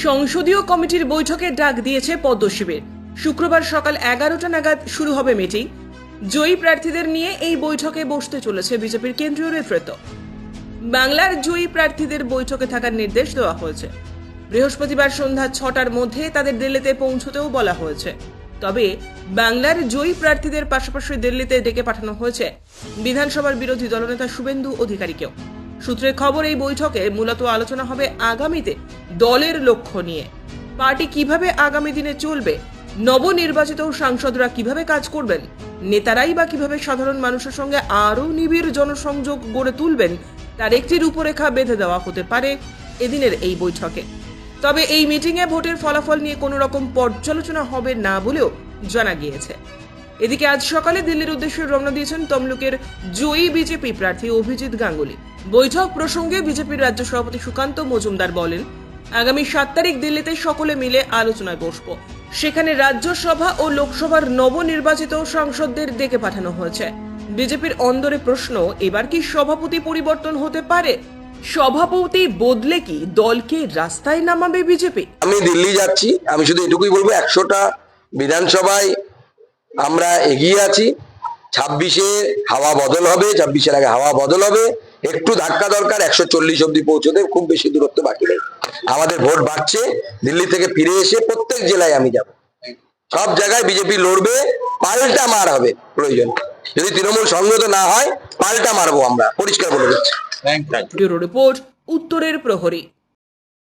সংসদীয় কমিটির বৈঠকে ডাক দিয়েছে পদ্ম শিবির। শুক্রবার সকাল 11টা নাগাদ শুরু হবে মিটিং। জয়ী প্রার্থীদের নিয়ে এই বৈঠকে বসতে চলেছে বিজেপির কেন্দ্রীয় নেতৃত্ব। বাংলার জয়ী প্রার্থীদের বৈঠকে থাকার নির্দেশ দেওয়া হয়েছে। বৃহস্পতিবার সন্ধ্যা 6টার মধ্যে তাদের দিল্লিতে পৌঁছতেও বলা হয়েছে। তবে বাংলার জয়ী প্রার্থীদের পাশাপাশি দিল্লিতে ডেকে পাঠানো হয়েছে বিধানসভার বিরোধী দলনেতা শুভেন্দু অধিকারীকেও। সূত্রের খবর, এই বৈঠকে মূলত আলোচনা হবে আগামীতে দলের লক্ষ্য নিয়ে। পার্টি কিভাবে আগামী দিনে চলবে, নবনির্বাচিত সাংসদরা কিভাবে কাজ করবেন, নেতারাই বা কিভাবে সাধারণ মানুষের সঙ্গে আরও নিবিড় জনসংযোগ গড়ে তুলবেন, তার একটি রূপরেখা বেঁধে দেওয়া হতে পারে এদিনের এই বৈঠকে। তবে এই মিটিংয়ে ভোটের ফলাফল নিয়ে কোনো রকম পর্যালোচনা হবে না বলেও জানা গিয়েছে। এদিকে আজ সকালে দিল্লির উদ্দেশ্যে রওনা দিয়েছেন তমলুকের জয়ী বিজেপি প্রার্থী অভিজিৎ গাঙ্গুলি। বৈঠক প্রসঙ্গে বিজেপির রাজ্য সভাপতি সুকান্ত মজুমদার বলেন, আগামী 7 তারিখ দিল্লিতে সকলে মিলে আলোচনায় বসব। সেখানে রাজ্যসভা ও লোকসভার নবনির্বাচিত সাংসদদের ডেকে পাঠানো হয়েছে। বিজেপির অন্দরে প্রশ্ন, এবার কি সভাপতি পরিবর্তন হতে পারে? সভাপতি বদলে কি দলকে রাস্তায় নামাবে বিজেপি? আমি দিল্লি যাচ্ছি, আমি শুধু এটুকুই বলবো, 100টা বিধানসভায় আমরা এগিয়ে আছি। 26-এ হাওয়া বদল হবে, 26-এর আগে হাওয়া বদল হবে। একটু ধাক্কা দরকার, 140 অব্দি পৌঁছতে খুব বেশি দূরত্ব বাকি নেই। আমাদের ভোট বাড়ছে। দিল্লি থেকে ফিরে এসে প্রত্যেক জেলায় আমি যাব, সব জায়গায় বিজেপি লড়বে, পাল্টা মার হবে প্রয়োজন। যদি তৃণমূল সংহত না হয়, পাল্টা মারবো আমরা, পরিষ্কার বলে দিচ্ছি। ব্যুরো রিপোর্ট, উত্তরের প্রহরী।